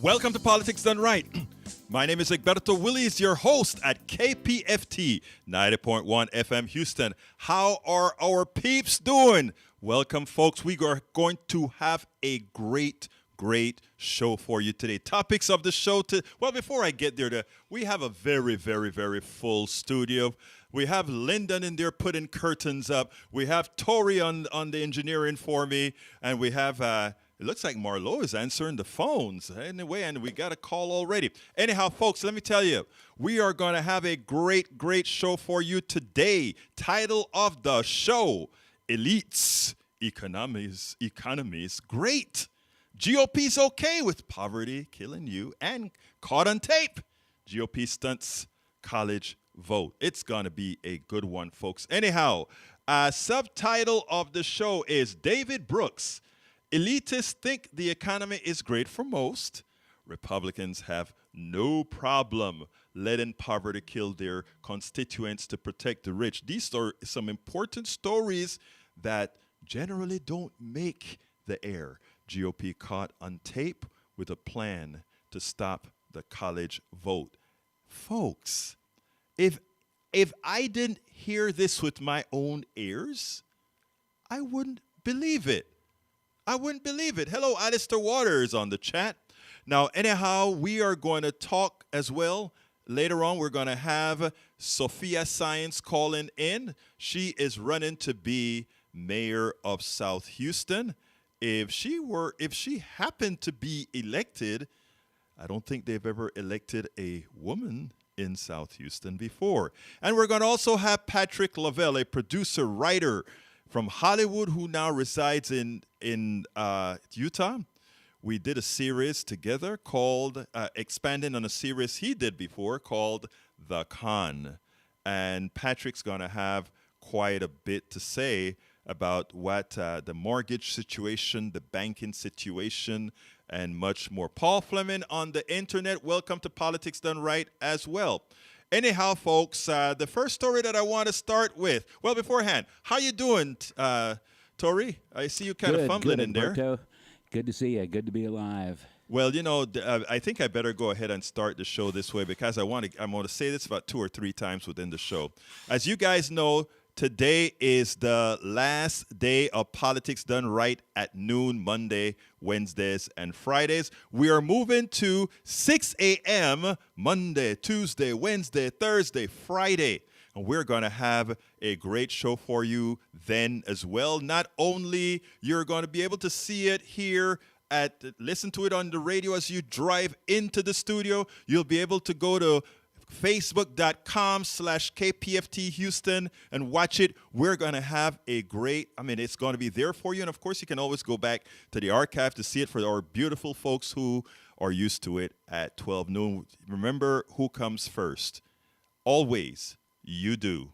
Welcome to Politics Done Right. My name is Egberto Willies, your host at KPFT 90.1 FM Houston. How are our peeps doing? Welcome, folks. We are going to have a great show for you today. Topics of the show. Well, before I get there, we have a very full studio. We have Lyndon in there putting curtains up. We have Tori on the engineering for me. And we have... it looks like Marlo is answering the phones. Anyway, and we got a call already. Anyhow, folks, let me tell you, we are going to have a great show for you today. Title of the show, Elites, Economies, Great. GOP's okay with poverty killing you and caught on tape. GOP stunts college vote. It's going to be a good one, folks. Anyhow, subtitle of the show is David Brooks. Elitists think the economy is great for most. Republicans have no problem letting poverty kill their constituents to protect the rich. These are some important stories that generally don't make the air. GOP caught on tape with a plan to stop the college vote. Folks, if I didn't hear this with my own ears, I wouldn't believe it. Hello, Alistair Waters on the chat. Now, anyhow, we are going to talk as well. Later on, we're going to have Sophia Science calling in. She is running to be mayor of South Houston. If she happened to be elected, I don't think they've ever elected a woman in South Houston before. And we're going to also have Patrick Lavelle, a producer, writer from Hollywood who now resides in Utah. We did a series together called, expanding on a series he did before called The Con. And Patrick's going to have quite a bit to say about what the mortgage situation, the banking situation, and much more. Paul Fleming on the internet. Welcome to Politics Done Right as well. Anyhow, folks, the first story that I want to start with. Well, beforehand, how you doing, Tori? I see you kind of fumbling in there. Alberto. Good to see you. Good to be alive. Well, you know, I think I better go ahead and start the show this way because I'm going to say this about 2 or 3 times within the show. As you guys know, today is the last day of Politics Done Right at noon, Monday, Wednesdays, and Fridays. We are moving to 6 a.m. Monday, Tuesday, Wednesday, Thursday, Friday. And we're going to have a great show for you then as well. Not only you're going to be able to see it here, listen to it on the radio as you drive into the studio. You'll be able to go to Facebook.com/KPFT Houston and watch it. We're going to have it's going to be there for you. And of course, you can always go back to the archive to see it for our beautiful folks who are used to it at 12 noon. Remember who comes first. Always, you do.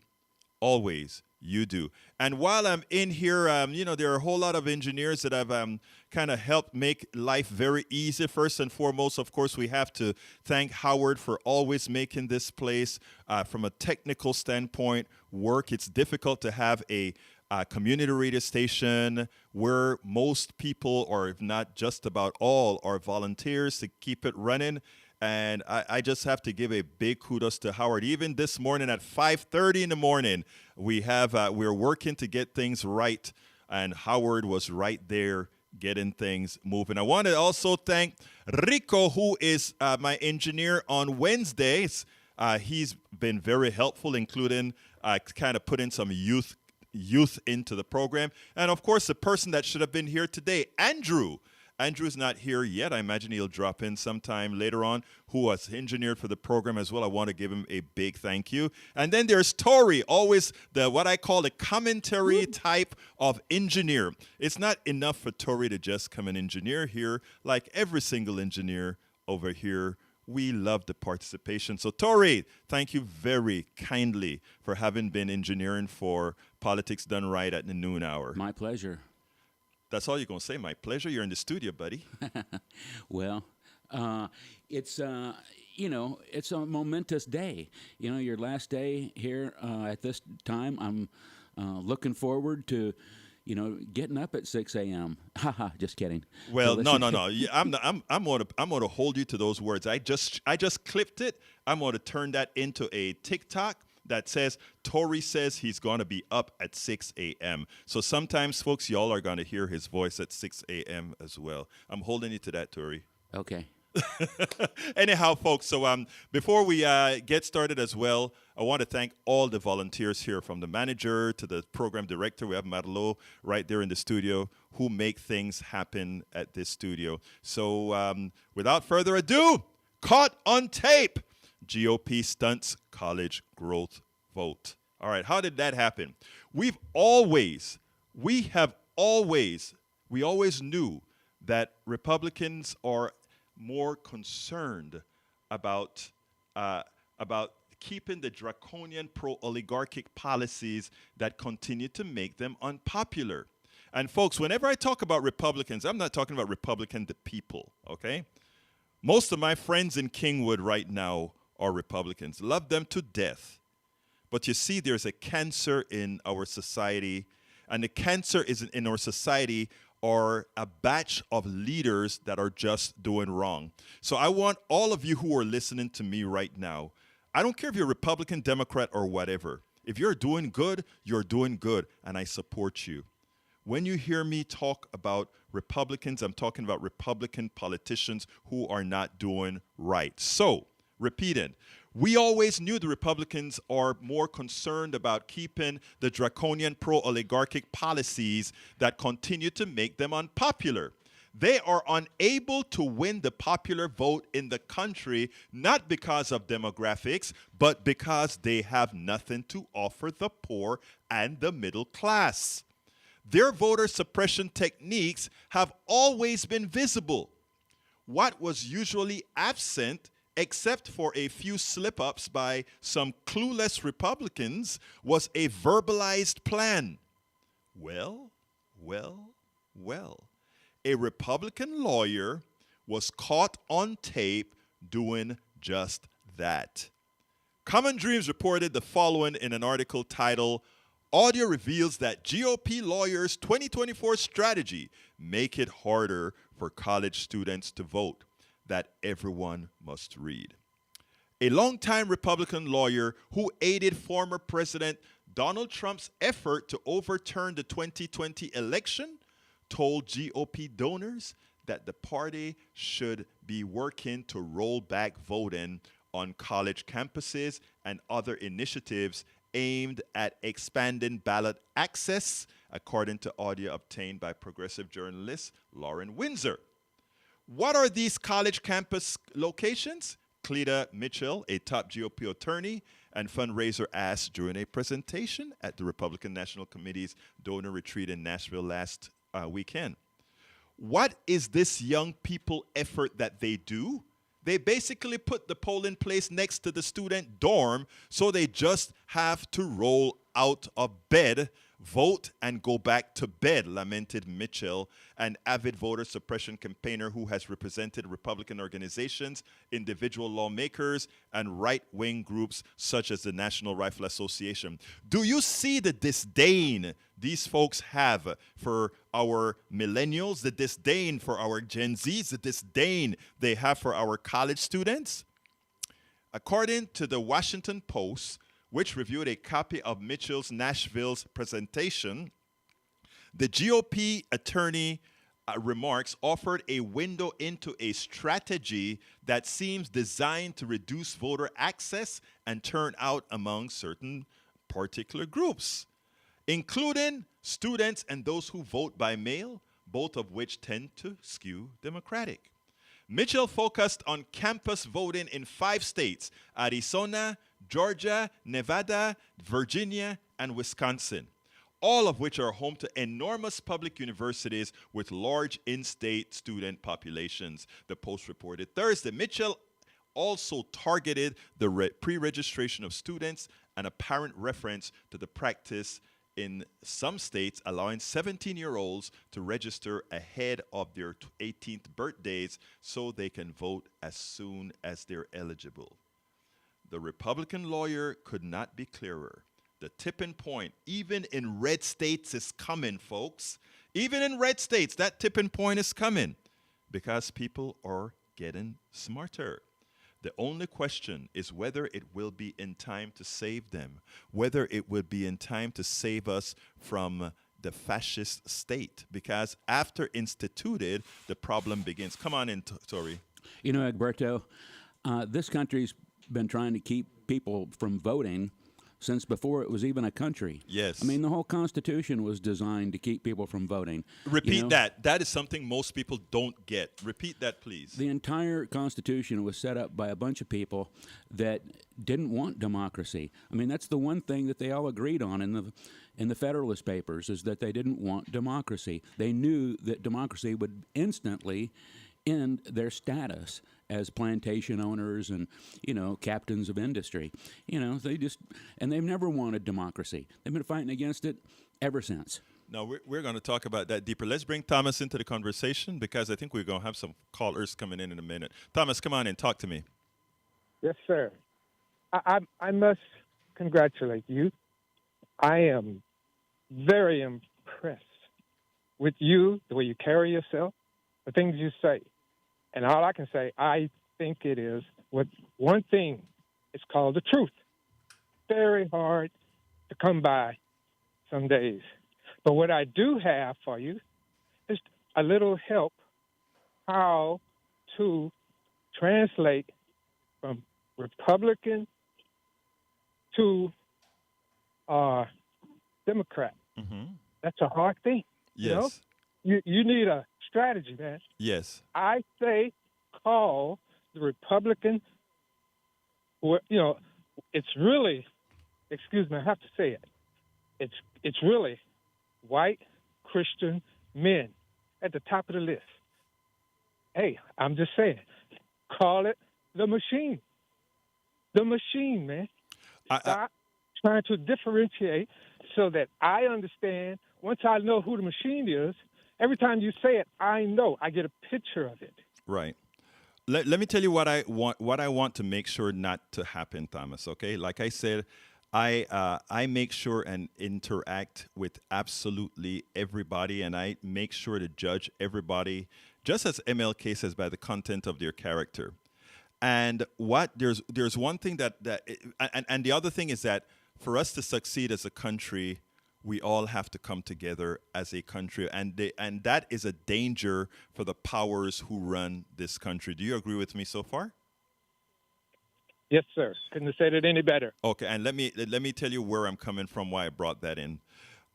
Always, you do. And while I'm in here, there are a whole lot of engineers that have kind of helped make life very easy. First and foremost, of course, we have to thank Howard for always making this place, from a technical standpoint, work. It's difficult to have a community radio station where most people, or if not just about all, are volunteers to keep it running. And I just have to give a big kudos to Howard. Even this morning at 5:30 in the morning, we're working to get things right, and Howard was right there getting things moving. I want to also thank Rico, who is my engineer on Wednesdays. He's been very helpful, including kind of putting some youth into the program. And, of course, the person that should have been here today, Andrew. Andrew's not here yet. I imagine he'll drop in sometime later on, who was engineered for the program as well. I want to give him a big thank you. And then there's Tori, always what I call the commentary type of engineer. It's not enough for Tori to just come and engineer here. Like every single engineer over here, we love the participation. So, Tori, thank you very kindly for having been engineering for Politics Done Right at the noon hour. My pleasure. That's all you're going to say. My pleasure. You're in the studio, buddy. Well, it's a momentous day. Your last day here at this time. I'm looking forward to, getting up at 6 a.m. Haha, just kidding. Well, no, listen- no, no. Yeah, I'm gonna hold you to those words. I just clipped it. I'm gonna turn that into a TikTok that says Tory says he's gonna be up at 6 a.m. So sometimes, folks, y'all are gonna hear his voice at 6 a.m. as well. I'm holding you to that, Tory. Okay. Anyhow, folks, so before we get started as well, I want to thank all the volunteers here, from the manager to the program director. We have Marlo right there in the studio, who make things happen at this studio. So without further ado, caught on tape, GOP stunts college growth vote. All right, how did that happen? We always knew that Republicans are more concerned about keeping the draconian pro-oligarchic policies that continue to make them unpopular. And folks, whenever I talk about Republicans, I'm not talking about Republican the people, okay? Most of my friends in Kingwood right now are Republicans. Love them to death. But you see, there's a cancer in our society, and the cancer is in our society are a batch of leaders that are just doing wrong. So I want all of you who are listening to me right now, I don't care if you're Republican, Democrat, or whatever. If you're doing good, and I support you. When you hear me talk about Republicans, I'm talking about Republican politicians who are not doing right. So, repeating, we always knew the Republicans are more concerned about keeping the draconian pro-oligarchic policies that continue to make them unpopular. They are unable to win the popular vote in the country, not because of demographics, but because they have nothing to offer the poor and the middle class. Their voter suppression techniques have always been visible. What was usually absent, except for a few slip-ups by some clueless Republicans, was a verbalized plan. Well. A Republican lawyer was caught on tape doing just that. Common Dreams reported the following in an article titled, "Audio Reveals that GOP Lawyers' 2024 Strategy Make It Harder for College Students to Vote," that everyone must read. A longtime Republican lawyer who aided former President Donald Trump's effort to overturn the 2020 election told GOP donors that the party should be working to roll back voting on college campuses and other initiatives aimed at expanding ballot access, according to audio obtained by progressive journalist Lauren Windsor. What are these college campus locations? Cleta Mitchell, a top GOP attorney and fundraiser, asked during a presentation at the Republican National Committee's donor retreat in Nashville last weekend. What is this young people effort that they do? They basically put the polling place next to the student dorm, so they just have to roll out of bed, vote, and go back to bed, lamented Mitchell, an avid voter suppression campaigner who has represented Republican organizations, individual lawmakers, and right-wing groups such as the National Rifle Association. Do you see the disdain these folks have for our millennials, the disdain for our Gen Zs, the disdain they have for our college students? According to the Washington Post, which reviewed a copy of Mitchell's Nashville's presentation, the GOP attorney remarks offered a window into a strategy that seems designed to reduce voter access and turnout among certain particular groups, including students and those who vote by mail, both of which tend to skew Democratic. Mitchell focused on campus voting in 5 states: Arizona, Georgia, Nevada, Virginia, and Wisconsin, all of which are home to enormous public universities with large in-state student populations, the Post reported Thursday. Mitchell also targeted the pre-registration of students, an apparent reference to the practice in some states allowing 17-year-olds to register ahead of their 18th birthdays so they can vote as soon as they're eligible. The Republican lawyer could not be clearer. The tipping point, even in red states, is coming, folks. Even in red states, that tipping point is coming because people are getting smarter. The only question is whether it will be in time to save them, whether it will be in time to save us from the fascist state. Because after instituted, the problem begins. Come on in, Tori. You know, Egberto, this country's been trying to keep people from voting since before it was even a country. Yes. I mean, the whole Constitution was designed to keep people from voting. Repeat that. That is something most people don't get. Repeat that, please. The entire Constitution was set up by a bunch of people that didn't want democracy. I mean, that's the one thing that they all agreed on in the Federalist Papers, is that they didn't want democracy. They knew that democracy would instantly end their status as plantation owners and, captains of industry. They've never wanted democracy. They've been fighting against it ever since. Now, we're going to talk about that deeper. Let's bring Thomas into the conversation because I think we're going to have some callers coming in a minute. Thomas, come on in. Talk to me. Yes, sir. I must congratulate you. I am very impressed with you, the way you carry yourself, the things you say. And all I can say, I think it is one thing. It's called the truth. Very hard to come by some days. But what I do have for you is a little help how to translate from Republican to Democrat. Mm-hmm. That's a hard thing. Yes. You need a strategy, man. Yes. I say call the Republican, it's really, excuse me, I have to say it. It's really white Christian men at the top of the list. Hey, I'm just saying, call it the machine. The machine, man. Stop trying to differentiate so that I understand. Once I know who the machine is, every time you say it, I know. I get a picture of it. Right. Let me tell you what I want to make sure not to happen, Thomas, okay? Like I said, I make sure and interact with absolutely everybody, and I make sure to judge everybody, just as MLK says, by the content of their character. And there's one thing and the other thing is that for us to succeed as a country, we all have to come together as a country, and that is a danger for the powers who run this country. Do you agree with me so far? Yes, sir. Couldn't have said it any better. Okay, and let me tell you where I'm coming from, why I brought that in.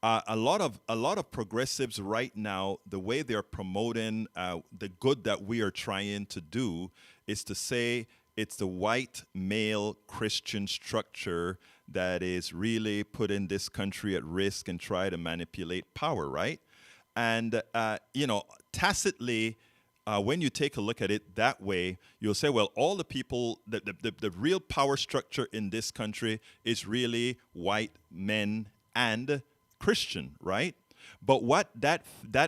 A lot of progressives right now, the way they're promoting the good that we are trying to do is to say it's the white male Christian structure that is really putting this country at risk and try to manipulate power, right? And, tacitly, when you take a look at it that way, you'll say, well, all the people, the real power structure in this country is really white men and Christian, right? But what that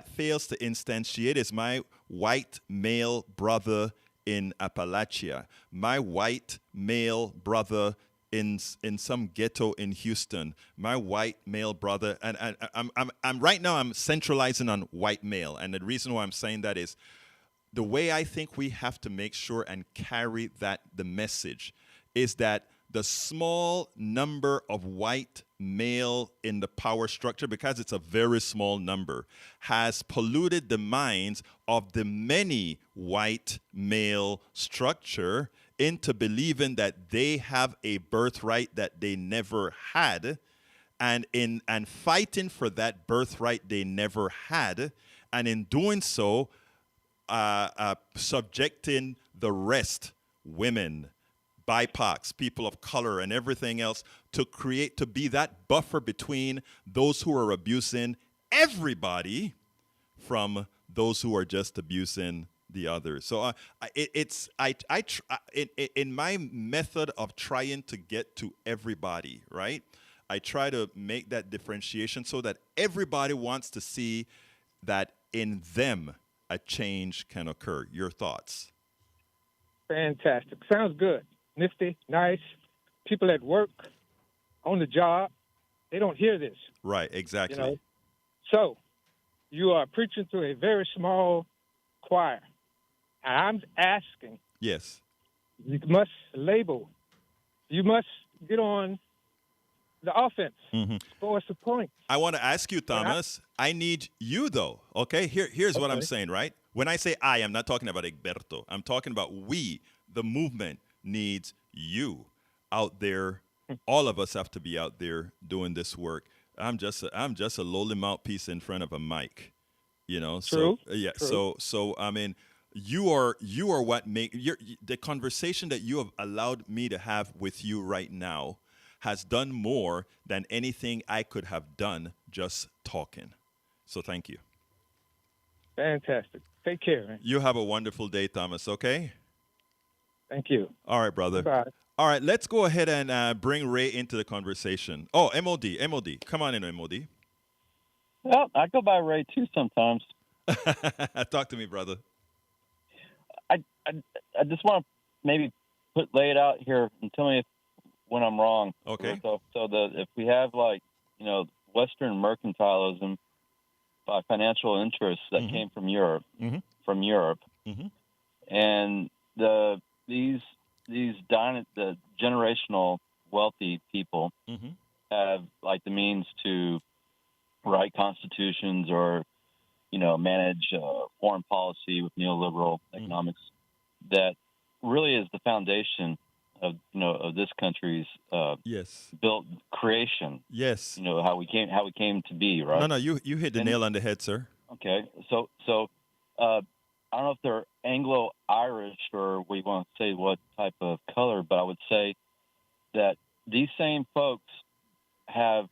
fails to instantiate is my white male brother in Appalachia, my white male brother in some ghetto in Houston, my white male brother, and I'm right now I'm centralizing on white male, and the reason why I'm saying that is the way I think we have to make sure and carry the message is that the small number of white male in the power structure, because it's a very small number, has polluted the minds of the many white male structure into believing that they have a birthright that they never had, and fighting for that birthright they never had, and in doing so, subjecting the rest, women, BIPOCs, people of color, and everything else, to be that buffer between those who are abusing everybody from those who are just abusing the others. So in my method of trying to get to everybody, right? I try to make that differentiation so that everybody wants to see that in them a change can occur. Your thoughts? Fantastic. Sounds good. Nifty, nice. People at work, on the job, They don't hear this, Right. Exactly. you know. So you are preaching to a very small choir. And I'm asking, Yes. you must label, you must get on the offense, Hmm. score some points. I want to ask you, And Thomas. I need you, though. Okay. Here's what I'm okay, saying. Right. When I say I'm not talking about Egberto. I'm talking about we. The movement needs you out there. All of us have to be out there doing this work. I'm just a lowly mouthpiece in front of a mic. So true, yeah. true. So I mean, you are what make the conversation that you have allowed me to have with you right now has done more than anything I could have done just talking. So thank you. Fantastic. Take care, man. You have a wonderful day, Thomas. Okay. Thank you. All right, brother. Bye. All right, let's go ahead and bring Ray into the conversation. Oh, MOD. Come on in, MOD. Well, I go by Ray too sometimes. Talk to me, brother. I, I, I just want to maybe lay it out here and tell me when I'm wrong. Okay. If we have Western mercantilism by financial interests that Mhm. came from Europe, Mhm. Mhm. and these the generational wealthy people Mhm. have like the means to write constitutions or manage foreign policy with neoliberal economics that really is the foundation of this country's Yes. built creation. Yes. How we came to be, No, right? no, you hit the And nail on the head, sir. okay, I don't know if they're Anglo-Irish or we want to say what type of color, but I would say that these same folks have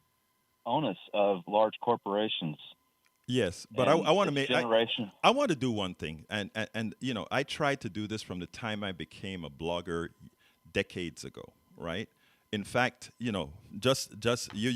onus of large corporations Yes, but and I want to this make generation. I want to do one thing, and I tried to do this from the time I became a blogger decades ago, right? In fact, just you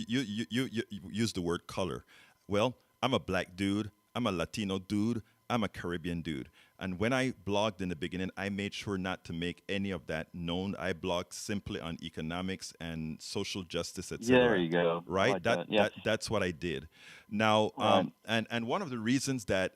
use the word color. Well, I'm a black dude, I'm a Latino dude, I'm a Caribbean dude, and when I blogged in the beginning, I made sure not to make any of that known. I blogged simply on economics and social justice, There etc. you go. I Right? like That that. Yes. that that's what I did. Now, Right. and one of the reasons that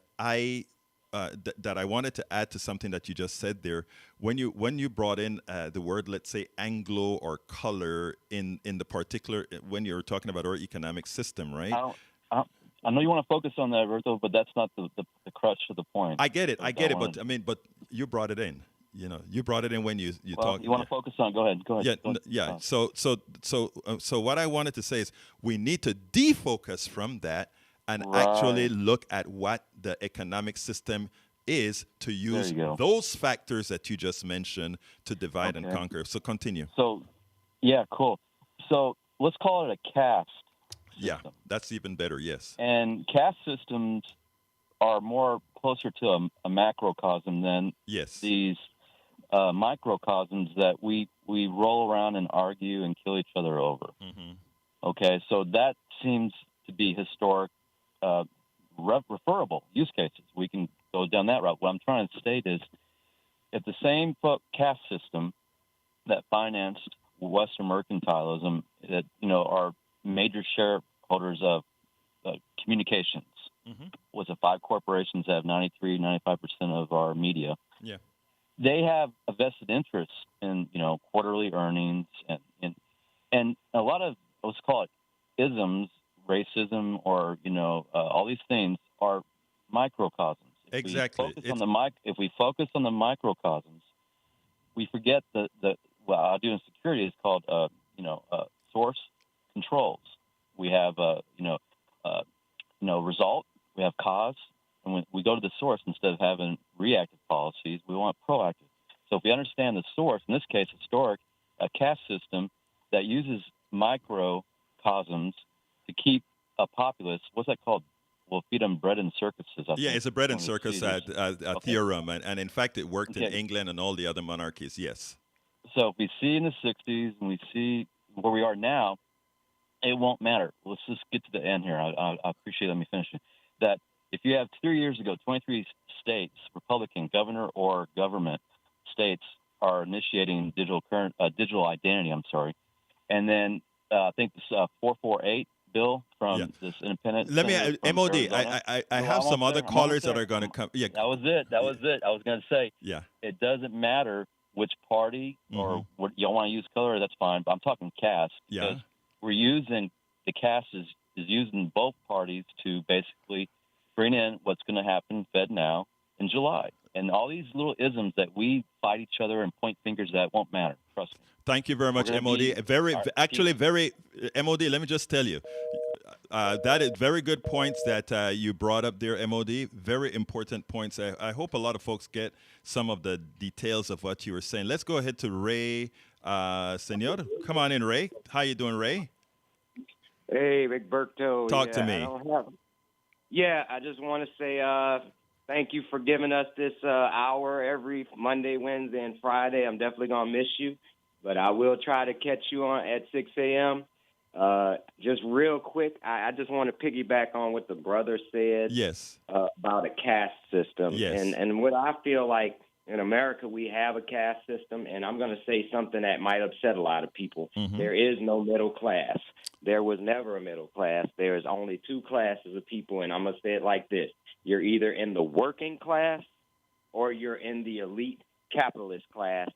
that I wanted to add to something that you just said there, when you brought in the word, let's say Anglo or color in the particular when you're talking about our economic system, right? I don't. I, I know you want to focus on that, Roberto, but that's not the crutch of the point. I get it, But but I mean, but you brought it in. You brought it in when you well, talk. you want Yeah. to focus on? Go ahead. Go ahead. Yeah, Go ahead. yeah. So what I wanted to say is we need to defocus from that and actually Right. look at what the economic system is to There use you go. those factors that you just mentioned to divide and Okay. conquer. So continue. So, yeah, cool. So let's call it a caste Yeah, system. that's even better. Yes. And caste systems are more closer to a macrocosm than Yes. these microcosms that we roll around and argue and kill each other over. Hmm. Okay, so that seems to be historic, uh, referable use cases. We can go down that route. What I'm trying to state is, if the same caste system that financed Western mercantilism, that are major shareholders of communications, Hmm. was the five corporations that have 93-95% of our media. Yeah. They have a vested interest in quarterly earnings and a lot of, let's call it, isms, racism, or all these things are microcosms. Exactly. It's If we focus on the microcosms, we forget what I do in security is called source controls. We have result, we have cause, and when we go to the source instead of having reactive policies, we want proactive. So if we understand the source, in this case, historic, a caste system that uses microcosms to keep a populace, what's that called? We'll feed them bread and circuses, I yeah, think. it's a bread and One of the circus procedures. Okay. theorem, and in fact, it worked in Okay. England and all the other monarchies. Yes. So if we see in the 60s and we see where we are now, it won't matter. Let's just get to the end here. I appreciate it. Let me finish it. That if you have 3 years ago, 23 states, Republican governor or government states are initiating digital identity. I'm sorry, and then I think this 448 bill from this independent. Let me, senator from MOD, Arizona? I have some other callers that are going to come. Yeah. That was it. That was it. I was going to say, Yeah. it doesn't matter which party or what y'all want to use color. That's fine. But I'm talking caste. Yeah. Because we're using the caste is using both parties to basically bring in what's going to happen Fed now in July. And all these little isms that we fight each other and point fingers at won't matter. Trust me. Thank you very much, MOD. Very, MOD, let me just tell you, that is very good points that you brought up there, MOD. Very important points. I hope a lot of folks get some of the details of what you were saying. Let's go ahead to Ray, Senor. Come on in, Ray. How you doing, Ray? Hey, Roberto. Talk to me. I just want to say thank you for giving us this hour every Monday, Wednesday, and Friday. I'm definitely going to miss you, but I will try to catch you on at 6 a.m. Just real quick, I just want to piggyback on what the brother said. Yes. About a caste system. Yes. And what I feel like in America, we have a caste system, and I'm going to say something that might upset a lot of people. There is no middle class. There was never a middle class. There is only two classes of people, and I'm going to say it like this. You're either in the working class or you're in the elite capitalist class.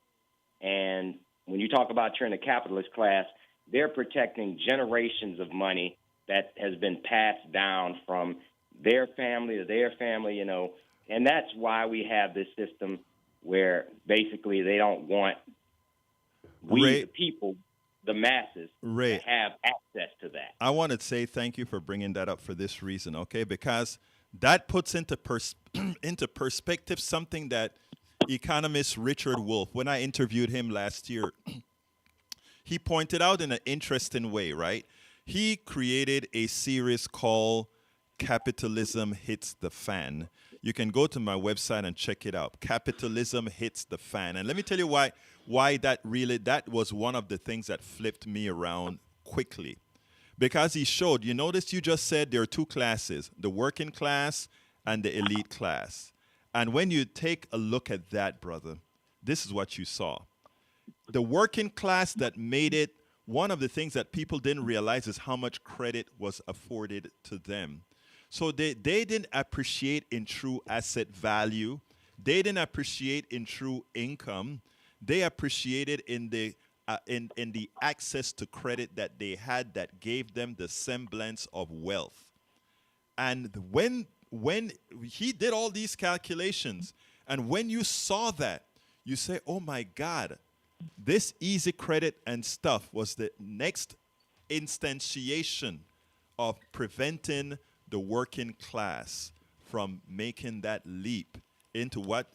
And when you talk about you're in the capitalist class, they're protecting generations of money that has been passed down from their family to their family, you know. And that's why we have this system where basically they don't want the people, the masses, to have access to that. I want to say thank you for bringing that up for this reason, okay? Because that puts into perspective something that economist Richard Wolff, when I interviewed him last year, he pointed out in an interesting way, right? He created a series called Capitalism Hits the Fan. You can go to my website and check it out. Capitalism Hits the Fan. And let me tell you why that was one of the things that flipped me around quickly. Because he showed, you notice you just said there are two classes, the working class and the elite class. And when you take a look at that, brother, this is what you saw. The working class that made it, one of the things that people didn't realize is how much credit was afforded to them. So they didn't appreciate in true asset value. They didn't appreciate in true income. They appreciated in the access to credit that they had that gave them the semblance of wealth. And when he did all these calculations, and when you saw that, you say, oh my God, this easy credit and stuff was the next instantiation of preventing the working class from making that leap into what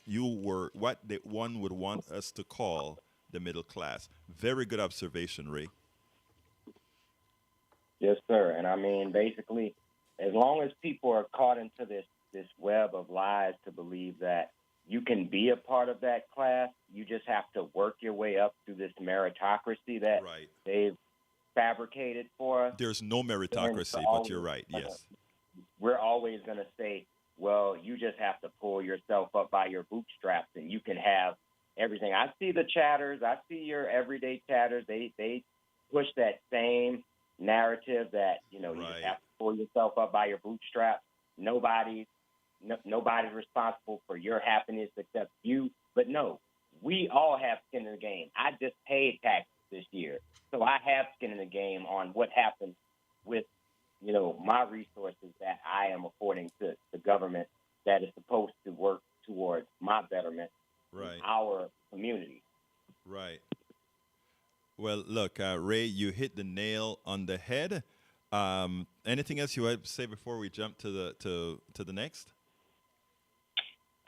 one would want us to call the middle class. Very good observation, Ray. Yes, sir. And I mean, basically, as long as people are caught into this web of lies to believe that you can be a part of that class, you just have to work your way up through this meritocracy that they've fabricated for us. There's no meritocracy, but you're right, yes. We're always going to say, well, you just have to pull yourself up by your bootstraps and you can have everything. I see the chatters. I see your everyday chatters. They push that same narrative that, you know, you just have to pull yourself up by your bootstraps. Nobody's responsible for your happiness except you. But no, we all have skin in the game. I just paid taxes this year, so I have skin in the game on what happens with, you know, my resources that I am affording to the government that is supposed to work towards my betterment, our community. Right. Well, look, Ray, you hit the nail on the head. Anything else you want to say before we jump to the next?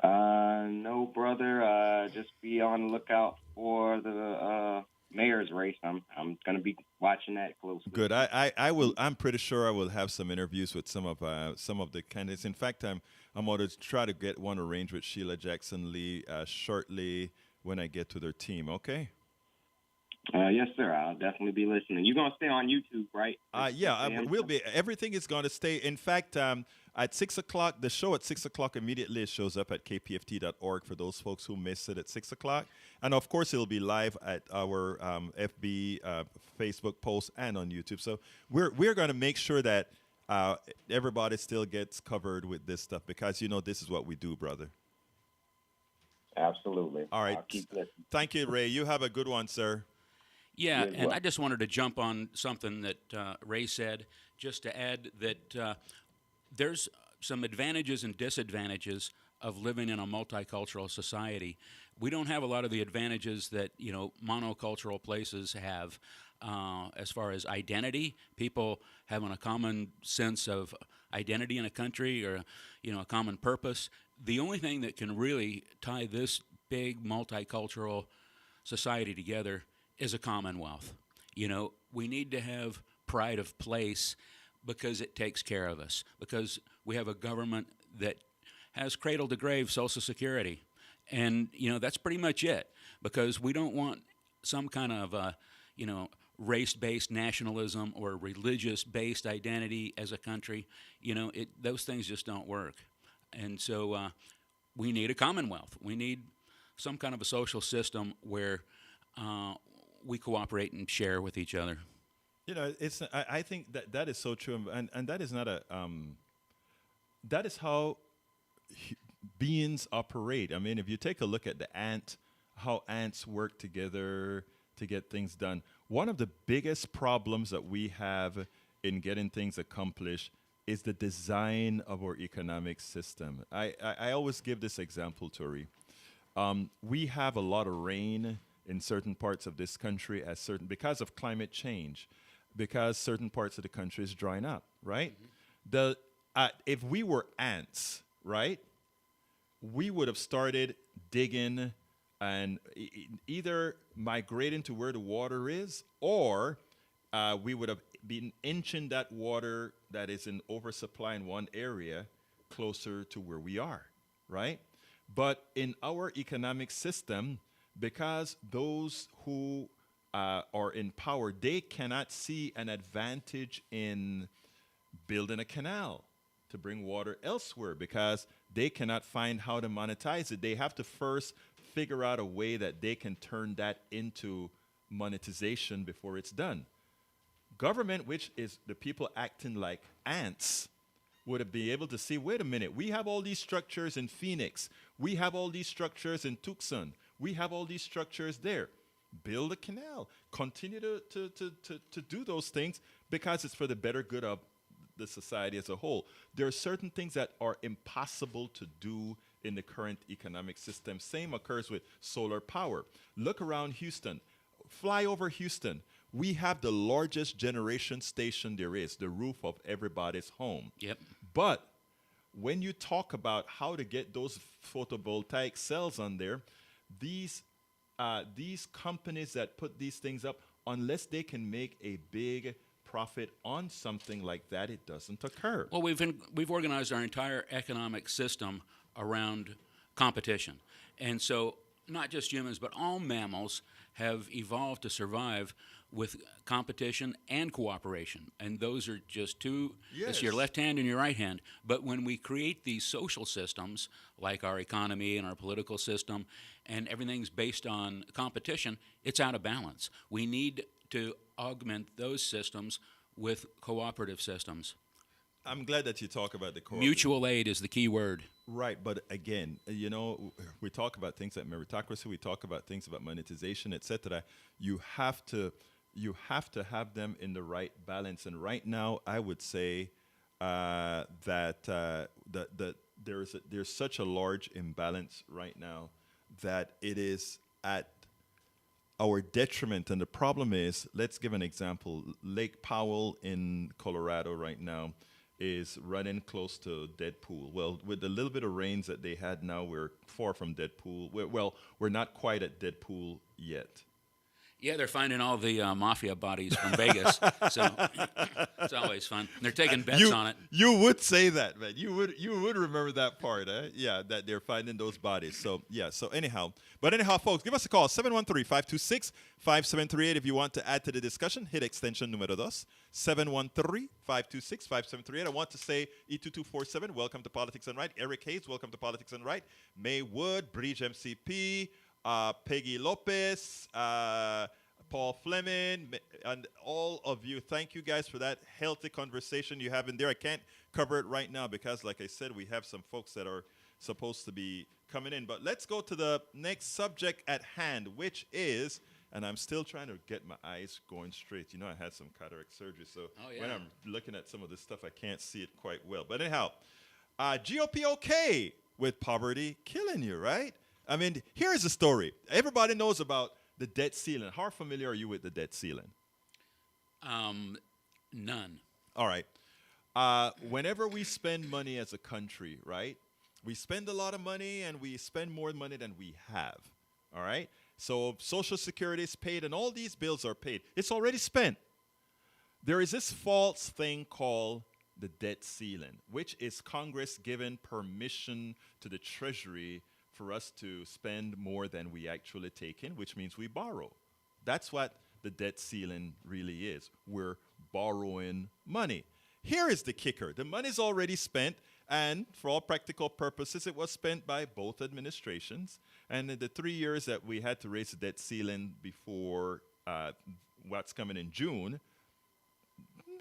No, brother. Just be on the lookout for the mayor's race. I'm going to be watching that closely. Good. I will. I'm pretty sure I will have some interviews with some of the candidates. In fact, I'm going to try to get one arranged with Sheila Jackson Lee shortly when I get to their team. Okay. Yes, sir. I'll definitely be listening. You're going to stay on YouTube, right? We'll be. Everything is going to stay. In fact, at 6 o'clock, the show at 6 o'clock immediately shows up at kpft.org for those folks who missed it at 6 o'clock, and of course it'll be live at our FB, Facebook post, and on YouTube. So we're going to make sure that everybody still gets covered with this stuff because this is what we do, brother. Absolutely. All right. I'll keep listening. Thank you, Ray. You have a good one, sir. Yeah, and I just wanted to jump on something that Ray said, just to add that there's some advantages and disadvantages of living in a multicultural society. We don't have a lot of the advantages that monocultural places have as far as identity. People having a common sense of identity in a country or a common purpose. The only thing that can really tie this big multicultural society together is a commonwealth. We need to have pride of place because it takes care of us, because we have a government that has cradle to grave Social Security. And, that's pretty much it, because we don't want some kind of, race-based nationalism or religious-based identity as a country. Those things just don't work. And so we need a commonwealth. We need some kind of a social system where we cooperate and share with each other. I think that is so true, and that is not that is how beings operate. I mean, if you take a look at how ants work together to get things done, one of the biggest problems that we have in getting things accomplished is the design of our economic system. I always give this example, Tori. We have a lot of rain in certain parts of this country because of climate change, because certain parts of the country is drying up, right? Mm-hmm. If we were ants, right, we would have started digging and either migrating to where the water is, or we would have been inching that water that is in oversupply in one area closer to where we are, right? But in our economic system, because those who are in power, they cannot see an advantage in building a canal to bring water elsewhere because they cannot find how to monetize it. They have to first figure out a way that they can turn that into monetization before it's done. Government, which is the people acting like ants, would have been able to see, wait a minute, we have all these structures in Phoenix. We have all these structures in Tucson. We have all these structures there. Build a canal. Continue to do those things because it's for the better good of the society as a whole. There are certain things that are impossible to do in the current economic system. Same occurs with solar power. Look around Houston. Fly over Houston. We have the largest generation station there is, the roof of everybody's home. Yep. But when you talk about how to get those photovoltaic cells on there, these companies that put these things up, unless they can make a big profit on something like that, it doesn't occur. Well, we've organized our entire economic system around competition. And so not just humans, but all mammals have evolved to survive with competition and cooperation. And those are just two, it's your left hand and your right hand. But when we create these social systems, like our economy and our political system, and everything's based on competition, it's out of balance. We need to augment those systems with cooperative systems. I'm glad that you talk about the cooperative. Mutual aid is the key word. Right, but again, we talk about things like meritocracy, we talk about things about monetization, etc. You have to have them in the right balance. And right now, I would say that there's such a large imbalance right now that it is at our detriment. And the problem is, let's give an example. Lake Powell in Colorado right now is running close to dead pool. Well, with the little bit of rains that they had now, we're far from dead pool. We're not quite at dead pool yet. Yeah, they're finding all the mafia bodies from Vegas, so it's always fun. They're taking bets on it. You would say that, man. You would remember that part, eh? Yeah, that they're finding those bodies. So yeah. So anyhow, folks, give us a call 713-526-5738 if you want to add to the discussion. Hit extension numero dos 713-526-5738. I want to say E2247. Welcome to Politics and Right. Eric Hayes. Welcome to Politics and Right. May Wood, Bridge MCP. Peggy Lopez, Paul Fleming, and all of you. Thank you guys for that healthy conversation you have in there. I can't cover it right now because, like I said, we have some folks that are supposed to be coming in. But let's go to the next subject at hand, which is, and I'm still trying to get my eyes going straight. You know, I had some cataract surgery, so when I'm looking at some of this stuff, I can't see it quite well. But anyhow, GOP okay with poverty killing you, right? I mean, here's the story. Everybody knows about the debt ceiling. How familiar are you with the debt ceiling? None. All right. Whenever we spend money as a country, right, we spend a lot of money and we spend more money than we have. All right? So Social Security is paid and all these bills are paid. It's already spent. There is this false thing called the debt ceiling, which is Congress giving permission to the Treasury for us to spend more than we actually take in, which means we borrow. That's what the debt ceiling really is. We're borrowing money. Here is the kicker. The money's already spent, and for all practical purposes, it was spent by both administrations. And in the 3 years that we had to raise the debt ceiling before what's coming in June,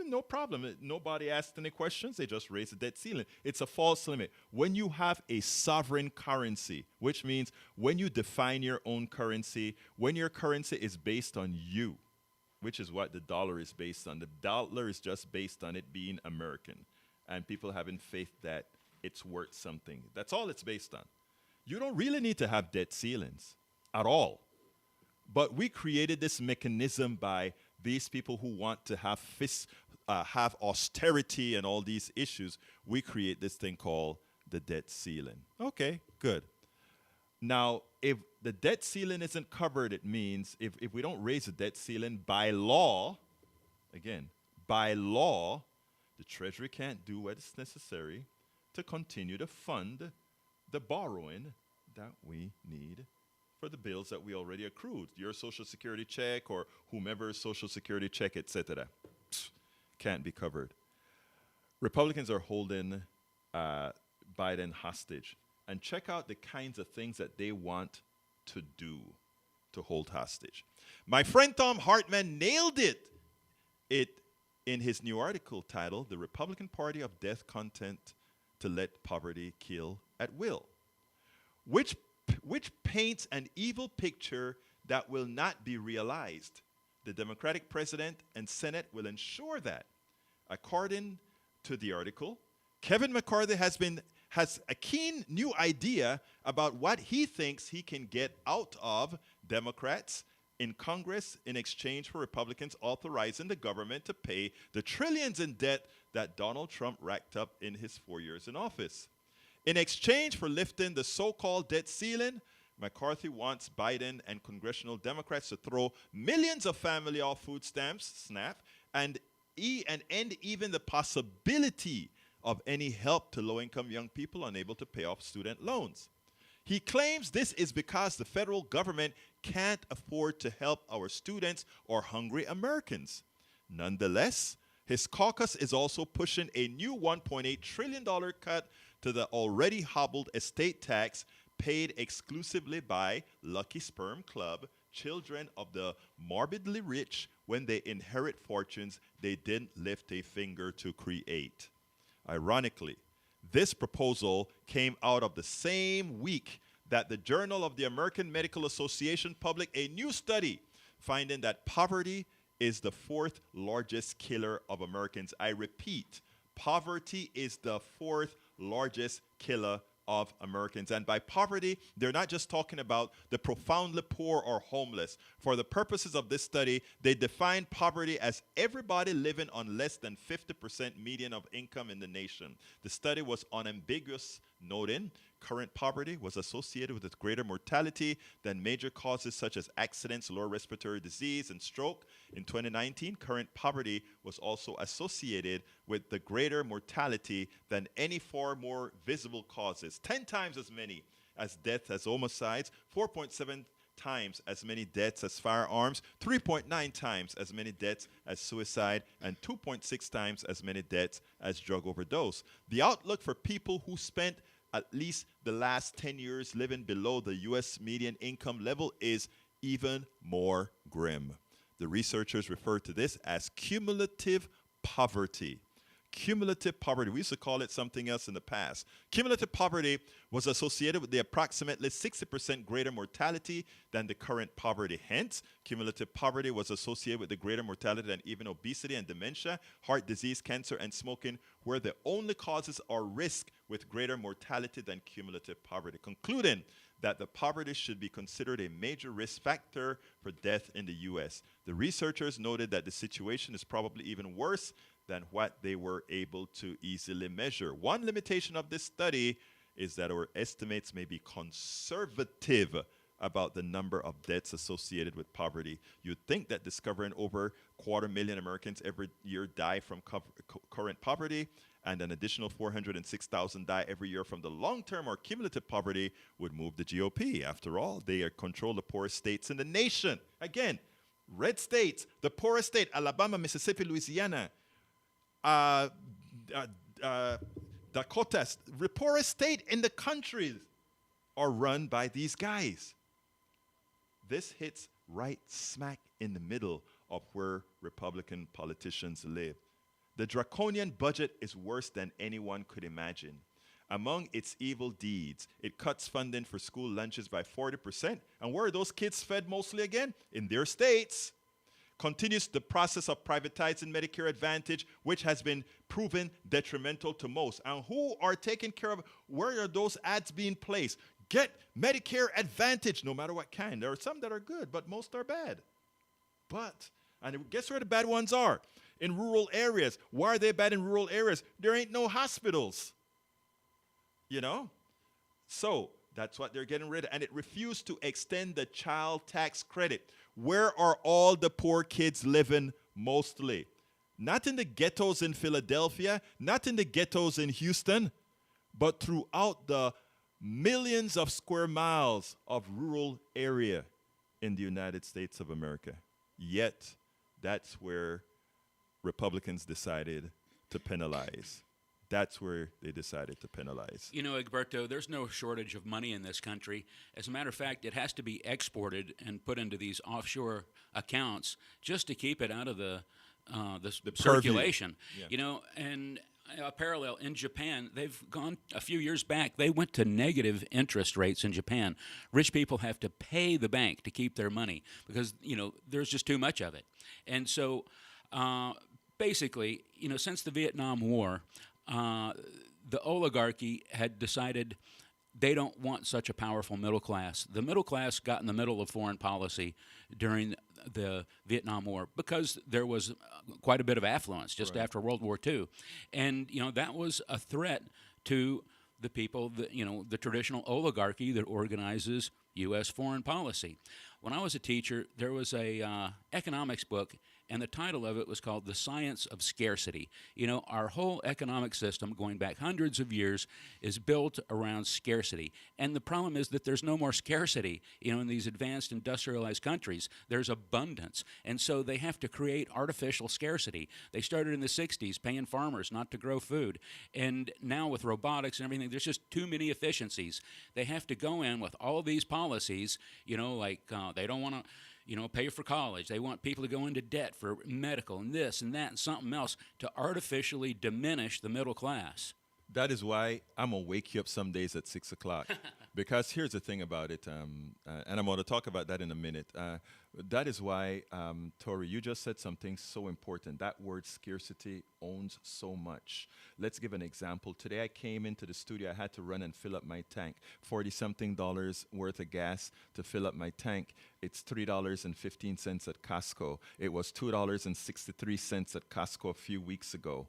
no problem. Nobody asked any questions. They just raised the debt ceiling. It's a false limit. When you have a sovereign currency, which means when you define your own currency, when your currency is based on you, which is what the dollar is based on. The dollar is just based on it being American and people having faith that it's worth something. That's all it's based on. You don't really need to have debt ceilings at all. But we created this mechanism by these people who want to have have austerity and all these issues. We create this thing called the debt ceiling. Okay, good. Now, if the debt ceiling isn't covered, it means if we don't raise the debt ceiling by law, again, by law, the Treasury can't do what is necessary to continue to fund the borrowing that we need for the bills that we already accrued. Your Social Security check or whomever's Social Security check, etc. Can't be covered. Republicans are holding Biden hostage. And check out the kinds of things that they want to do to hold hostage. My friend Tom Hartman nailed it in his new article titled, The Republican Party of Death Content to Let Poverty Kill at Will, which paints an evil picture that will not be realized. The Democratic president and Senate will ensure that. According to the article, Kevin McCarthy has a keen new idea about what he thinks he can get out of Democrats in Congress in exchange for Republicans authorizing the government to pay the trillions in debt that Donald Trump racked up in his 4 years in office. In exchange for lifting the so-called debt ceiling, McCarthy wants Biden and congressional Democrats to throw millions of family off food stamps, SNAP, and end even the possibility of any help to low-income young people unable to pay off student loans. He claims this is because the federal government can't afford to help our students or hungry Americans. Nonetheless, his caucus is also pushing a new $1.8 trillion cut to the already hobbled estate tax paid exclusively by Lucky Sperm Club, children of the morbidly rich when they inherit fortunes they didn't lift a finger to create. Ironically, this proposal came out of the same week that the Journal of the American Medical Association published a new study finding that poverty is the fourth largest killer of Americans. I repeat, poverty is the fourth largest killer of Americans. And by poverty, they're not just talking about the profoundly poor or homeless. For the purposes of this study, they define poverty as everybody living on less than 50% median of income in the nation. The study was unambiguous, noting current poverty was associated with greater mortality than major causes such as accidents, lower respiratory disease, and stroke. In 2019, current poverty was also associated with the greater mortality than any four more visible causes, 10 times as many as deaths as homicides, 4.7 times as many deaths as firearms, 3.9 times as many deaths as suicide, and 2.6 times as many deaths as drug overdose. The outlook for people who spent at least the last 10 years living below the U.S. median income level is even more grim. The researchers refer to this as cumulative poverty. Cumulative poverty. We used to call it something else in the past. Cumulative poverty was associated with the approximately 60% greater mortality than the current poverty. Hence, cumulative poverty was associated with the greater mortality than even obesity and dementia, heart disease, cancer, and smoking, where the only causes are risk with greater mortality than cumulative poverty, concluding that the poverty should be considered a major risk factor for death in the U.S. The researchers noted that the situation is probably even worse than what they were able to easily measure. One limitation of this study is that our estimates may be conservative about the number of deaths associated with poverty. You'd think that discovering over 250,000 Americans every year die from current poverty, and an additional 406,000 die every year from the long-term or cumulative poverty would move the GOP. After all, they control the poorest states in the nation. Again, red states, the poorest state, Alabama, Mississippi, Louisiana, Dakotas, the poorest state in the country are run by these guys. This hits right smack in the middle of where Republican politicians live. The draconian budget is worse than anyone could imagine. Among its evil deeds, it cuts funding for school lunches by 40%. And where are those kids fed mostly again? In their states. Continues the process of privatizing Medicare Advantage, which has been proven detrimental to most. And who are taking care of, where are those ads being placed? Get Medicare Advantage, no matter what kind. There are some that are good, but most are bad. And guess where the bad ones are? In rural areas. Why are they bad in rural areas? There ain't no hospitals. You know? So that's what they're getting rid of. And it refused to extend the child tax credit. Where are all the poor kids living mostly? Not in the ghettos in Philadelphia, not in the ghettos in Houston, but throughout the millions of square miles of rural area in the United States of America. Yet, that's where Republicans decided to penalize. That's where they decided to penalize. You know, Egberto, there's no shortage of money in this country. As a matter of fact, it has to be exported and put into these offshore accounts just to keep it out of the circulation. Yeah. You know, and a parallel in Japan, they've gone a few years back. They went to negative interest rates in Japan. Rich people have to pay the bank to keep their money because, you know, there's just too much of it. And so basically, you know, since the Vietnam War, the oligarchy had decided they don't want such a powerful middle class. The middle class got in the middle of foreign policy during the Vietnam War because there was quite a bit of affluence just after World War II. And, you know, that was a threat to the people, the traditional oligarchy that organizes U.S. foreign policy. When I was a teacher, there was a economics book, and the title of it was called The Science of Scarcity. You know, our whole economic system, going back hundreds of years, is built around scarcity. And the problem is that there's no more scarcity, you know, in these advanced industrialized countries. There's abundance. And so they have to create artificial scarcity. They started in the 60s paying farmers not to grow food. And now with robotics and everything, there's just too many efficiencies. They have to go in with all of these policies, you know, like they don't want to, you know, pay for college. They want people to go into debt for medical and this and that and something else to artificially diminish the middle class. That is why I'm going to wake you up some days at 6 o'clock. Because here's the thing about it, and I'm going to talk about that in a minute. That is why, Tori, you just said something so important. That word scarcity owns so much. Let's give an example. Today I came into the studio. I had to run and fill up my tank. $40-something worth of gas to fill up my tank. It's $3.15 at Costco. It was $2.63 at Costco a few weeks ago.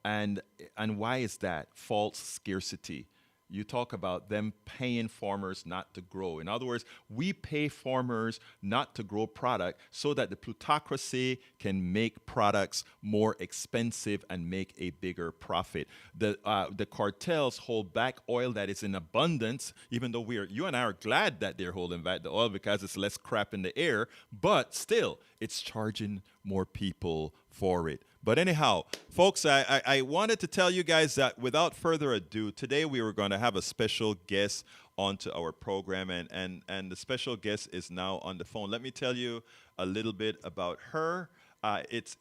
And why is that? False scarcity. you talk about them paying farmers not to grow. In other words, we pay farmers not to grow product so that the plutocracy can make products more expensive and make a bigger profit. The cartels hold back oil that is in abundance, even though you and I are glad that they're holding back the oil because it's less crap in the air, but still, it's charging more people for it. But anyhow, folks, I wanted to tell you guys that without further ado, today we were going to have a special guest onto our program, and the special guest is now on the phone. Let me tell you a little bit about her. It's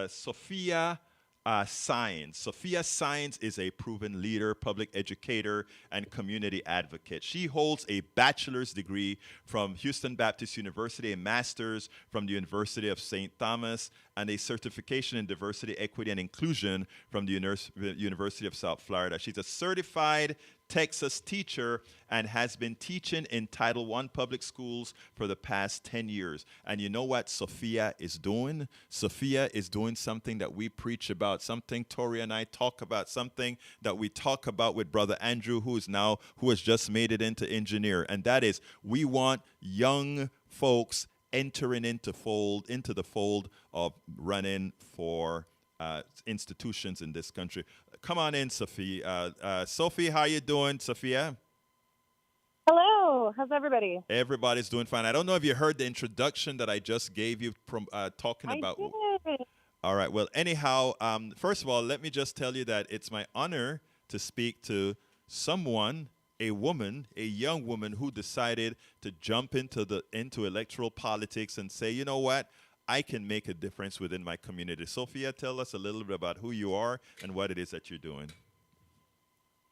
Sophia Science. Sophia Science is a proven leader, public educator, and community advocate. She holds a bachelor's degree from Houston Baptist University, a master's from the University of St. Thomas, and a certification in diversity, equity, and inclusion from the University of South Florida. She's a certified Texas teacher and has been teaching in Title I public schools for the past 10 years. And you know what Sophia is doing? Sophia is doing something that we preach about, something Tori and I talk about, something that we talk about with Brother Andrew, who has just made it into engineer. And that is, we want young folks entering into the fold of running for institutions in this country. Come on in, Sophie. Sophie, how you doing, Sophia? Hello. How's everybody? Everybody's doing fine. I don't know if you heard the introduction that I just gave you from talking about. I did. All right. Well, anyhow, first of all, let me just tell you that it's my honor to speak to someone, a woman, a young woman who decided to jump into electoral politics and say, you know what? I can make a difference within my community. Sophia, tell us a little bit about who you are and what it is that you're doing.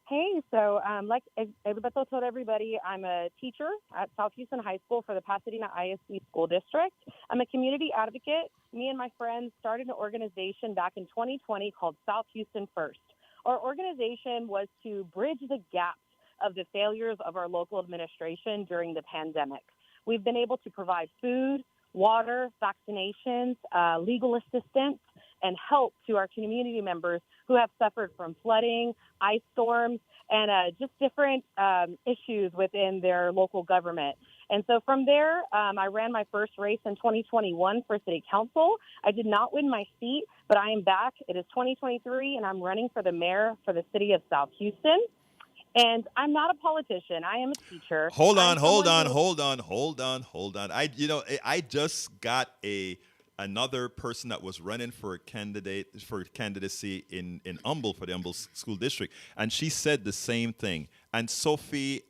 Hey, so like Ebebeto told everybody, I'm a teacher at South Houston High School for the Pasadena ISD School District. I'm a community advocate. Me and my friends started an organization back in 2020 called South Houston First. Our organization was to bridge the gaps of the failures of our local administration during the pandemic. We've been able to provide food, water, vaccinations, legal assistance, and help to our community members who have suffered from flooding, ice storms, and just different issues within their local government. And so from there, I ran my first race in 2021 for city council. I did not win my seat, but I am back. It is 2023, and I'm running for the mayor for the city of South Houston. And I'm not a politician. I am a teacher. Hold on. I just got another person that was running for candidacy in Humble for the Humble School District, and she said the same thing. And Sophia,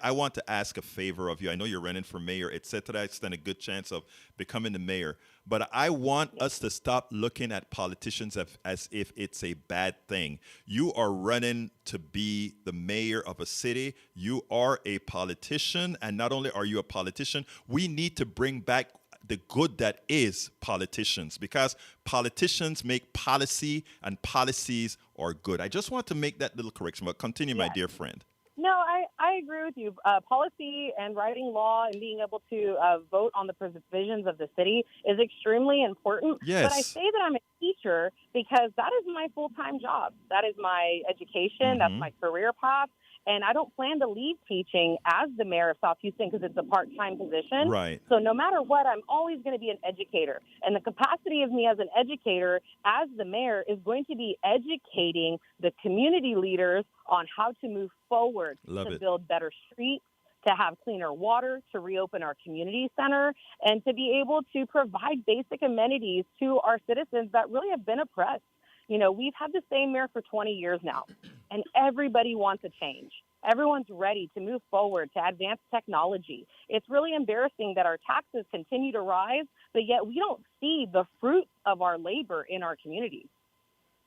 I want to ask a favor of you. I know you're running for mayor, etc. I stand a good chance of becoming the mayor. But I want us to stop looking at politicians as if it's a bad thing. You are running to be the mayor of a city. You are a politician. And not only are you a politician, we need to bring back the good that is politicians, because politicians make policy and policies are good. I just want to make that little correction, but continue, my dear friend. No, I agree with you. Policy and writing law and being able to vote on the provisions of the city is extremely important. Yes. But I say that I'm a teacher because that is my full-time job. That is my education. That's my career path. And I don't plan to leave teaching as the mayor of South Houston because it's a part-time position. Right. So no matter what, I'm always going to be an educator. And the capacity of me as an educator, as the mayor, is going to be educating the community leaders on how to move forward to build better streets, to have cleaner water, to reopen our community center, and to be able to provide basic amenities to our citizens that really have been oppressed. You know, we've had the same mayor for 20 years now, and everybody wants a change. Everyone's ready to move forward, to advance technology. It's really embarrassing that our taxes continue to rise, but yet we don't see the fruits of our labor in our communities.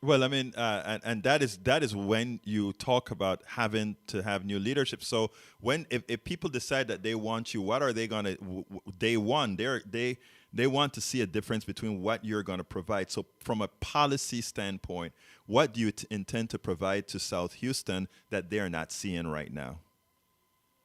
Well, I mean, and that is when you talk about having to have new leadership. So if people decide that they want you, what are they going to day one? They want to see a difference between what you're going to provide. So from a policy standpoint, what do you intend to provide to South Houston that they're not seeing right now?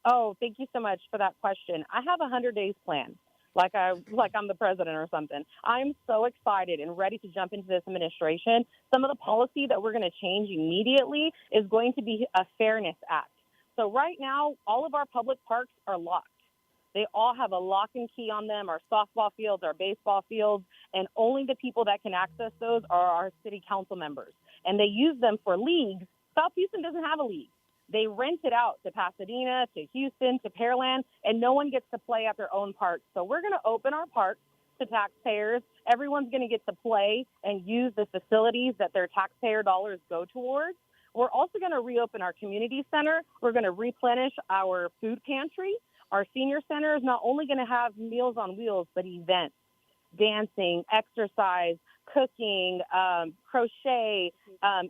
Oh, thank you so much for that question. I have a 100 days plan. Like I'm the president or something. I'm so excited and ready to jump into this administration. Some of the policy that we're going to change immediately is going to be a Fairness Act. So right now, all of our public parks are locked. They all have a lock and key on them, our softball fields, our baseball fields, and only the people that can access those are our city council members. And they use them for leagues. South Houston doesn't have a league. They rent it out to Pasadena, to Houston, to Pearland, and no one gets to play at their own parks. So we're going to open our parks to taxpayers. Everyone's going to get to play and use the facilities that their taxpayer dollars go towards. We're also going to reopen our community center. We're going to replenish our food pantry. Our senior center is not only going to have Meals on Wheels, but events, dancing, exercise, cooking, crochet,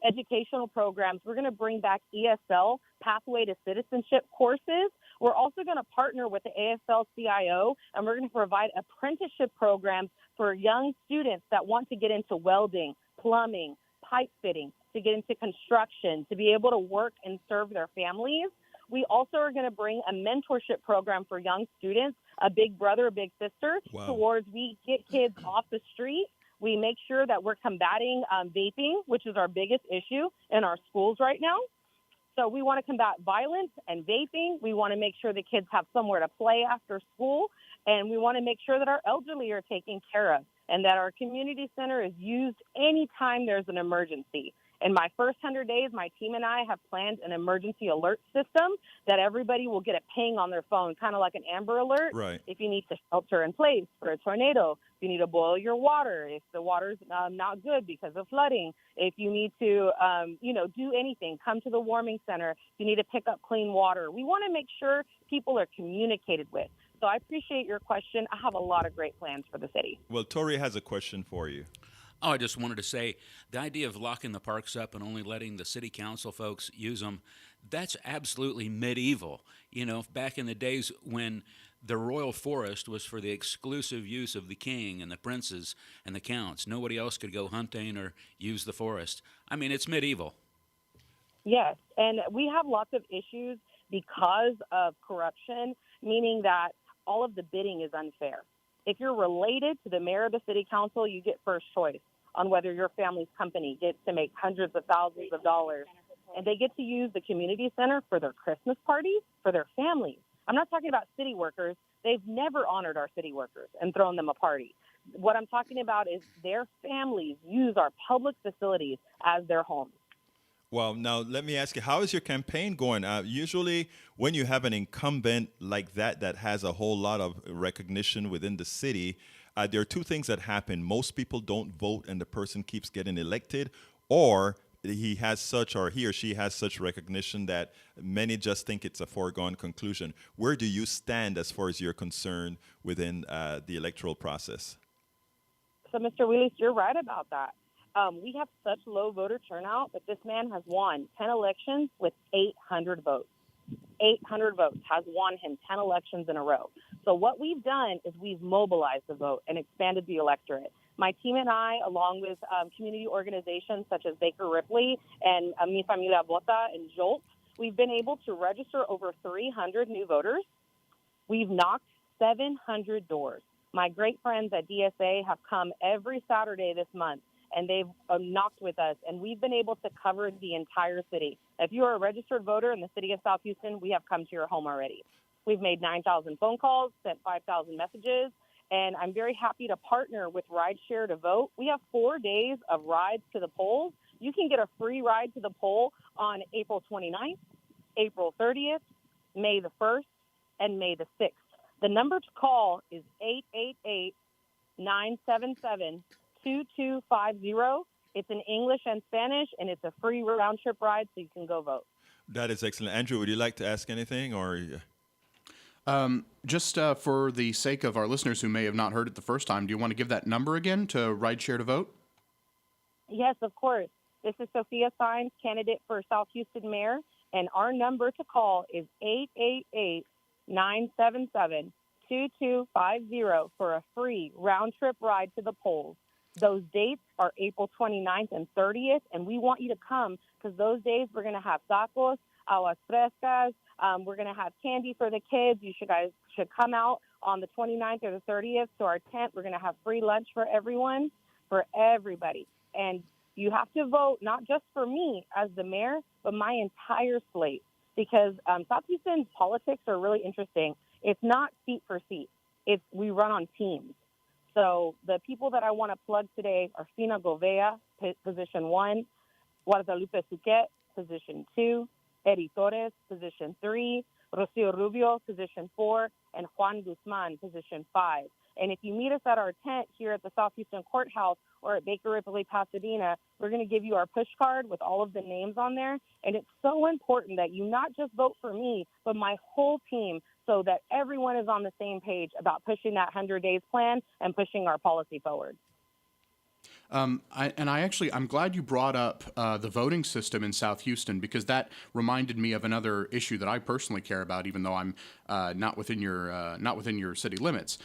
educational programs. We're going to bring back ESL, Pathway to Citizenship courses. We're also going to partner with the AFL-CIO, and we're going to provide apprenticeship programs for young students that want to get into welding, plumbing, pipe fitting, to get into construction, to be able to work and serve their families. We also are going to bring a mentorship program for young students, a big brother, a big sister, towards we get kids off the street. We make sure that we're combating vaping, which is our biggest issue in our schools right now. So we want to combat violence and vaping. We want to make sure the kids have somewhere to play after school. And we want to make sure that our elderly are taken care of and that our community center is used anytime there's an emergency. In my first 100 days, my team and I have planned an emergency alert system that everybody will get a ping on their phone, kind of like an Amber Alert. Right. If you need to shelter in place for a tornado, if you need to boil your water, if the water's not good because of flooding, if you need to, do anything, come to the warming center. If you need to pick up clean water. We want to make sure people are communicated with. So I appreciate your question. I have a lot of great plans for the city. Well, Tori has a question for you. Oh, I just wanted to say the idea of locking the parks up and only letting the city council folks use them, that's absolutely medieval. You know, back in the days when the royal forest was for the exclusive use of the king and the princes and the counts. Nobody else could go hunting or use the forest. I mean, it's medieval. Yes, and we have lots of issues because of corruption, meaning that all of the bidding is unfair. If you're related to the mayor of the city council, you get first choice on whether your family's company gets to make hundreds of thousands of dollars. And they get to use the community center for their Christmas parties, for their families. I'm not talking about city workers. They've never honored our city workers and thrown them a party. What I'm talking about is their families use our public facilities as their homes. Well, now let me ask you, how is your campaign going? Usually when you have an incumbent like that has a whole lot of recognition within the city, there are two things that happen. Most people don't vote and the person keeps getting elected, or he or she has such recognition that many just think it's a foregone conclusion. Where do you stand as far as you're concerned within the electoral process? So, Mr. Willis, you're right about that. We have such low voter turnout that this man has won 10 elections with 800 votes. 800 votes has won him 10 elections in a row. So what we've done is we've mobilized the vote and expanded the electorate. My team and I, along with community organizations such as Baker Ripley and Mi Familia Vota and Jolt, we've been able to register over 300 new voters. We've knocked 700 doors. My great friends at DSA have come every Saturday this month, and they've knocked with us, and we've been able to cover the entire city. If you are a registered voter in the city of South Houston, we have come to your home already. We've made 9,000 phone calls, sent 5,000 messages, and I'm very happy to partner with Rideshare to Vote. We have 4 days of rides to the polls. You can get a free ride to the poll on April 29th, April 30th, May the 1st, and May the 6th. The number to call is 888-977-2250. It's in English and Spanish, and it's a free round-trip ride, so you can go vote. That is excellent. Andrew, would you like to ask anything? Or Just for the sake of our listeners who may have not heard it the first time, do you want to give that number again to Rideshare to Vote? Yes, of course. This is Sophia Sines, candidate for South Houston Mayor, and our number to call is 888-977-2250 for a free round-trip ride to the polls. Those dates are April 29th and 30th, and we want you to come because those days we're going to have tacos, aguas frescas, we're going to have candy for the kids. You guys should come out on the 29th or the 30th to our tent. We're going to have free lunch for everyone, for everybody. And you have to vote not just for me as the mayor, but my entire slate. because South Houston's politics are really interesting. It's not seat for seat. We run on teams. So the people that I want to plug today are Fina Govea, position 1, Guadalupe Suquet, position 2, Eri Torres, position 3, Rocio Rubio, position 4, and Juan Guzman, position 5. And if you meet us at our tent here at the South Houston Courthouse or at Baker Ripley, Pasadena, we're going to give you our push card with all of the names on there. And it's so important that you not just vote for me, but my whole team, so that everyone is on the same page about pushing that 100 days plan and pushing our policy forward. I'm glad you brought up the voting system in South Houston, because that reminded me of another issue that I personally care about, even though I'm not within your city limits.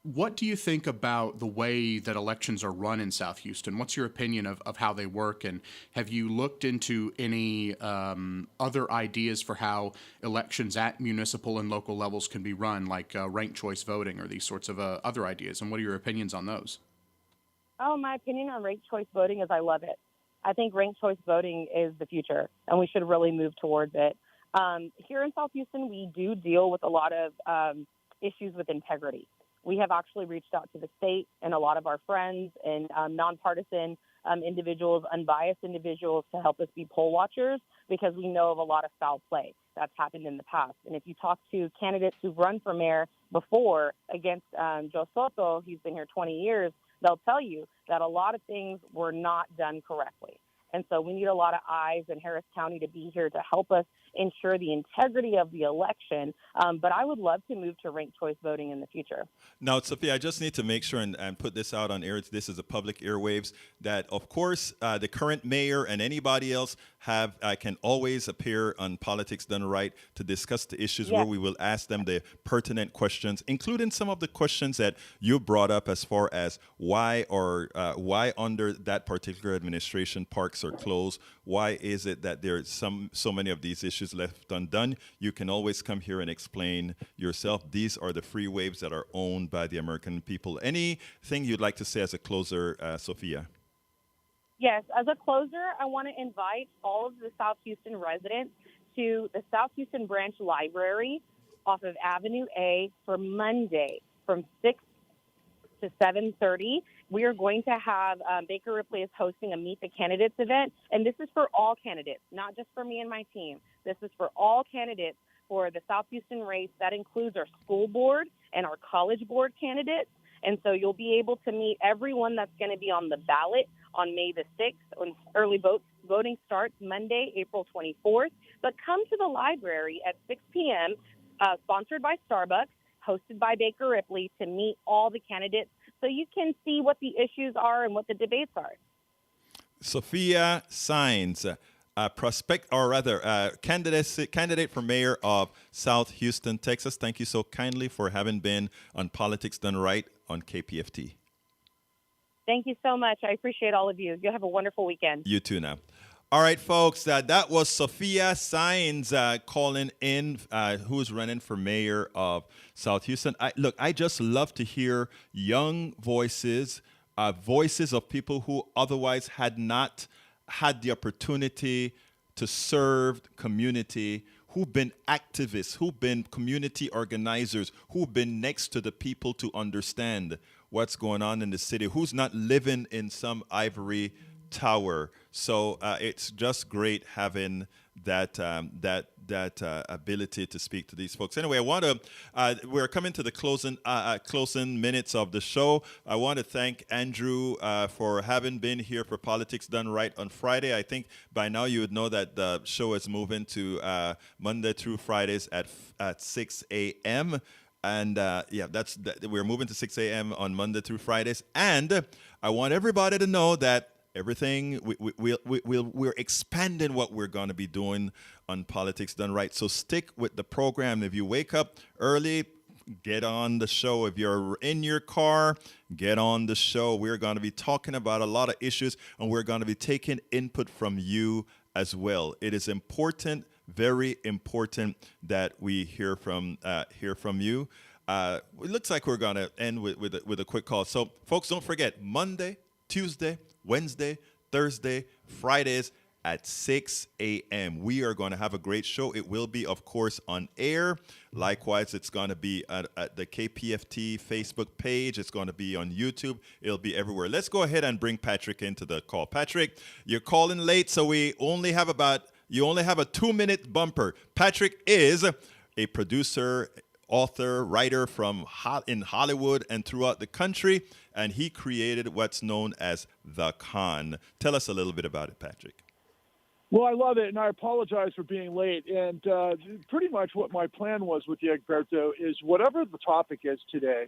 What do you think about the way that elections are run in South Houston? What's your opinion of how they work, and have you looked into any other ideas for how elections at municipal and local levels can be run, like ranked choice voting or these sorts of other ideas? And what are your opinions on those? Oh, my opinion on ranked choice voting is I love it. I think ranked choice voting is the future, and we should really move towards it. Here in South Houston, we do deal with a lot of issues with integrity. We have actually reached out to the state and a lot of our friends and nonpartisan individuals, unbiased individuals, to help us be poll watchers, because we know of a lot of foul play that's happened in the past. And if you talk to candidates who've run for mayor before against Joe Soto, he's been here 20 years, they'll tell you that a lot of things were not done correctly. And so we need a lot of eyes in Harris County to be here to help us ensure the integrity of the election. But I would love to move to ranked choice voting in the future. Now, Sophia, I just need to make sure and put this out on air. This is a public airwaves that, of course, the current mayor and anybody else can always appear on Politics Done Right to discuss the issues, where we will ask them the pertinent questions, including some of the questions that you brought up as far as why under that particular administration parks are closed. Why is it that there are so many of these issues left undone? You can always come here and explain yourself. These are the free waves that are owned by the American people. Anything you'd like to say as a closer, Sophia? Yes, as a closer, I want to invite all of the South Houston residents to the South Houston Branch Library off of Avenue A for Monday from 6 to 7:30. We are going to have Baker Ripley is hosting a Meet the Candidates event, and this is for all candidates, not just for me and my team. This is for all candidates for the South Houston race. That includes our school board and our college board candidates. And so you'll be able to meet everyone that's going to be on the ballot on May the 6th. When early voting starts Monday, April 24th. But come to the library at 6 p.m., sponsored by Starbucks, hosted by Baker Ripley, to meet all the candidates so you can see what the issues are and what the debates are. Sophia Saenz, candidate for mayor of South Houston, Texas. Thank you so kindly for having been on Politics Done Right on KPFT. Thank you so much. I appreciate all of you. You'll have a wonderful weekend. You too now. All right, folks, that was Sophia Saenz calling in, who's running for mayor of South Houston. I just love to hear young voices, voices of people who otherwise had not had the opportunity to serve community, who've been activists, who've been community organizers, who've been next to the people to understand what's going on in the city, who's not living in some ivory tower. So it's just great having that ability to speak to these folks. Anyway, we're coming to the closing minutes of the show. I want to thank Andrew for having been here for Politics Done Right on Friday. I think by now you would know that the show is moving to Monday through Fridays at 6 a.m. And we're moving to 6 a.m. on Monday through Fridays. And I want everybody to know that everything we're expanding what we're going to be doing on Politics Done Right. So stick with the program. If you wake up early, get on the show. If you're in your car, get on the show. We're going to be talking about a lot of issues, and we're going to be taking input from you as well. It is important, very important, that we hear from you. It looks like we're going to end with a quick call. So, folks, don't forget, Monday, Tuesday, Wednesday, Thursday, Fridays at 6 a.m. We are going to have a great show. It will be, of course, on air. Likewise, it's going to be at the KPFT Facebook page. It's going to be on YouTube. It'll be everywhere. Let's go ahead and bring Patrick into the call. Patrick, you're calling late, so you only have a 2-minute bumper. Patrick is a producer, author, writer in Hollywood and throughout the country, and he created what's known as The Con. Tell us a little bit about it, Patrick. Well, I love it, and I apologize for being late. And pretty much what my plan was with you, Egberto, is whatever the topic is today,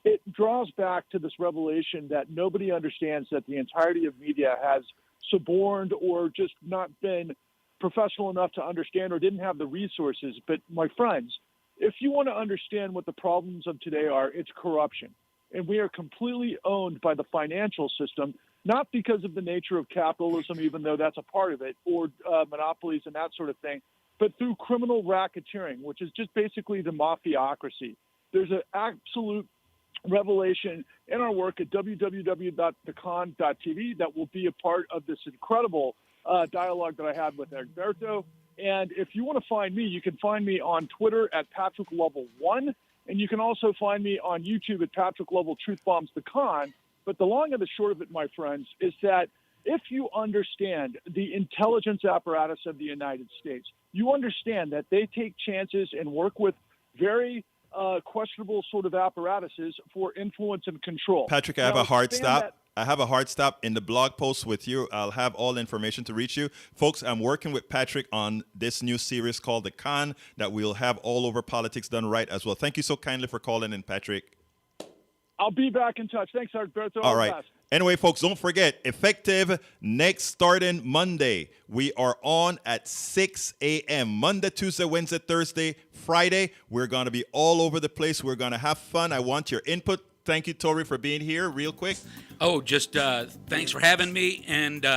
it draws back to this revelation that nobody understands that the entirety of media has suborned or just not been professional enough to understand or didn't have the resources. But, my friends, if you want to understand what the problems of today are, it's corruption. And we are completely owned by the financial system, not because of the nature of capitalism, even though that's a part of it, or monopolies and that sort of thing, but through criminal racketeering, which is just basically the mafiocracy. There's an absolute revelation in our work at www.thecon.tv that will be a part of this incredible dialogue that I had with Egberto. And if you want to find me, you can find me on Twitter at PatrickLevel1, and you can also find me on YouTube at Patrick Level Truth Bombs The Con. But the long and the short of it, my friends, is that if you understand the intelligence apparatus of the United States, you understand that they take chances and work with very questionable sort of apparatuses for influence and control. Patrick, I have a hard stop. I have a hard stop in the blog post with you. I'll have all the information to reach you. Folks, I'm working with Patrick on this new series called The Con that we'll have all over politics done right as well. Thank you so kindly for calling in, Patrick. I'll be back in touch. Thanks, Alberto. All right. Anyway, folks, don't forget, effective starting Monday. We are on at 6 a.m. Monday, Tuesday, Wednesday, Thursday, Friday. We're going to be all over the place. We're going to have fun. I want your input. Thank you, Tori, for being here real quick. Oh, just thanks for having me. And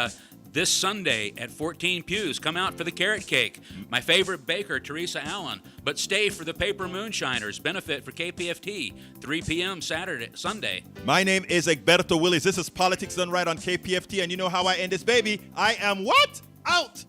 this Sunday at 14 Pews, come out for the carrot cake. My favorite baker, Teresa Allen. But stay for the Paper Moonshiners benefit for KPFT, 3 p.m. Sunday. My name is Egberto Willis. This is Politics Done Right on KPFT. And you know how I end this, baby. I am what? Out.